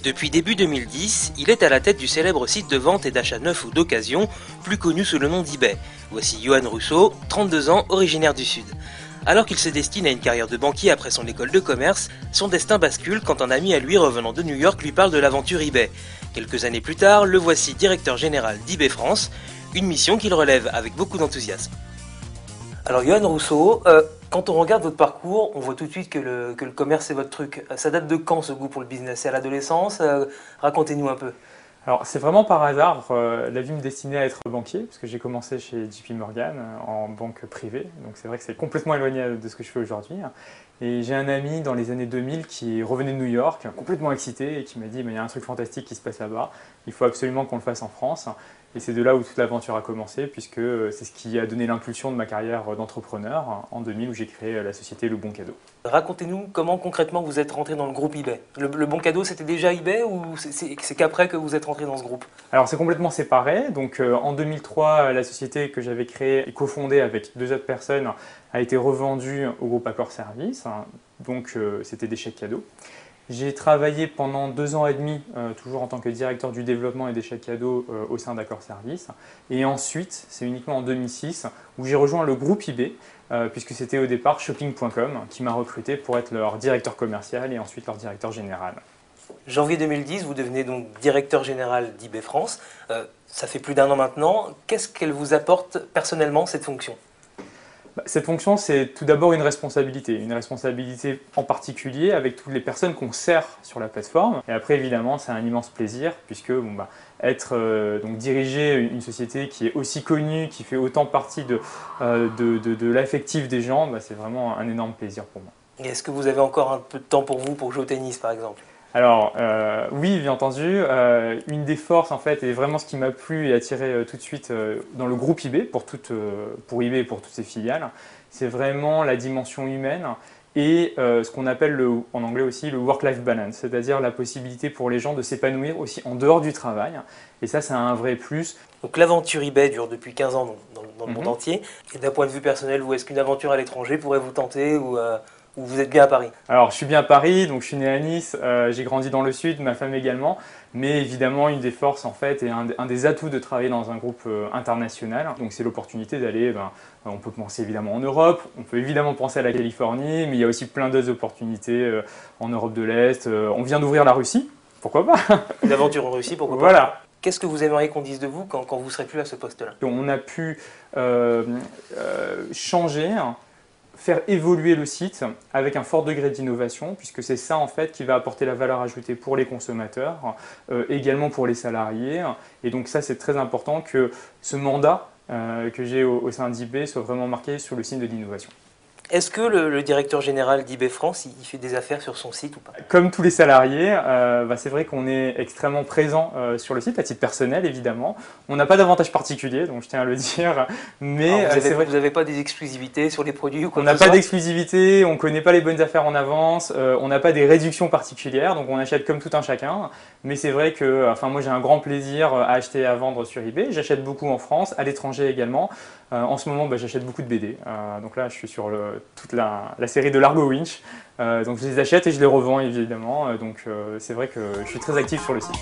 Depuis début 2010, il est à la tête du célèbre site de vente et d'achat neuf ou d'occasion, plus connu sous le nom d'eBay. Voici Johan Rousseau, 32 ans, originaire du Sud. Alors qu'il se destine à une carrière de banquier après son école de commerce, son destin bascule quand un ami à lui revenant de New York lui parle de l'aventure eBay. Quelques années plus tard, le voici directeur général d'eBay France, une mission qu'il relève avec beaucoup d'enthousiasme. Alors Johan Rousseau, quand on regarde votre parcours, on voit tout de suite que le commerce c'est votre truc. Ça date de quand ce goût pour le business? C'est à l'adolescence? Racontez-nous un peu. Alors c'est vraiment par hasard, la vie me destinait à être banquier, parce que j'ai commencé chez JP Morgan en banque privée, donc c'est vrai que c'est complètement éloigné de ce que je fais aujourd'hui. Et j'ai un ami dans les années 2000 qui revenait de New York, complètement excité, et qui m'a dit il y a un truc fantastique qui se passe là-bas, il faut absolument qu'on le fasse en France. Et c'est de là où toute l'aventure a commencé, puisque c'est ce qui a donné l'impulsion de ma carrière d'entrepreneur en 2000, où j'ai créé la société Le Bon Cadeau. Racontez-nous comment concrètement vous êtes rentré dans le groupe eBay. Le Bon Cadeau c'était déjà eBay ou c'est qu'après que vous êtes rentré dans ce groupe? Alors c'est complètement séparé, donc en 2003 la société que j'avais créée et cofondée avec 2 autres personnes a été revendue au groupe Accor Service, donc c'était des chèques cadeaux. J'ai travaillé pendant 2 ans et demi, toujours en tant que directeur du développement et des chèques cadeaux au sein d'Accor Service. Et ensuite, c'est uniquement en 2006 où j'ai rejoint le groupe eBay, puisque c'était au départ Shopping.com qui m'a recruté pour être leur directeur commercial et ensuite leur directeur général. Janvier 2010, vous devenez donc directeur général d'eBay France. Ça fait plus d'1 an maintenant. Qu'est-ce qu'elle vous apporte personnellement cette fonction? Cette fonction, c'est tout d'abord une responsabilité en particulier avec toutes les personnes qu'on sert sur la plateforme. Et après, évidemment, c'est un immense plaisir puisque donc diriger une société qui est aussi connue, qui fait autant partie de l'affectif des gens, c'est vraiment un énorme plaisir pour moi. Et est-ce que vous avez encore un peu de temps pour vous pour jouer au tennis, par exemple? Alors oui, bien entendu, une des forces en fait, et vraiment ce qui m'a plu et attiré tout de suite dans le groupe eBay, pour eBay et pour toutes ses filiales, c'est vraiment la dimension humaine et ce qu'on appelle en anglais aussi le work-life balance, c'est-à-dire la possibilité pour les gens de s'épanouir aussi en dehors du travail, et ça c'est un vrai plus. Donc l'aventure eBay dure depuis 15 ans dans le monde entier, et d'un point de vue personnel, est-ce qu'une aventure à l'étranger pourrait vous tenter ou vous êtes bien à Paris? Alors je suis bien à Paris, donc je suis né à Nice, j'ai grandi dans le sud, ma femme également, mais évidemment une des forces en fait et un des atouts de travailler dans un groupe international, donc c'est l'opportunité d'aller, on peut penser évidemment en Europe, on peut évidemment penser à la Californie, mais il y a aussi plein d'autres opportunités en Europe de l'Est, on vient d'ouvrir la Russie, pourquoi pas? Une aventure en Russie, pourquoi pas? Voilà. Qu'est-ce que vous aimeriez qu'on dise de vous quand vous ne serez plus à ce poste-là? On a pu changer, faire évoluer le site avec un fort degré d'innovation, puisque c'est ça en fait qui va apporter la valeur ajoutée pour les consommateurs, également pour les salariés. Et donc ça c'est très important que ce mandat que j'ai au sein d'eBay soit vraiment marqué sur le signe de l'innovation. Est-ce que le directeur général d'eBay France, il fait des affaires sur son site ou pas? Comme tous les salariés, c'est vrai qu'on est extrêmement présent sur le site, à titre personnel évidemment. On n'a pas d'avantage particulier, donc je tiens à le dire. Mais vous n'avez pas des exclusivités sur les produits ou quoi? On n'a pas d'exclusivité, on ne connaît pas les bonnes affaires en avance, on n'a pas des réductions particulières, donc on achète comme tout un chacun. Mais c'est vrai que moi j'ai un grand plaisir à acheter et à vendre sur eBay. J'achète beaucoup en France, à l'étranger également. En ce moment, j'achète beaucoup de BD. Donc là, je suis sur toute la série de Largo Winch. Donc je les achète et je les revends évidemment. Donc c'est vrai que je suis très actif sur le site.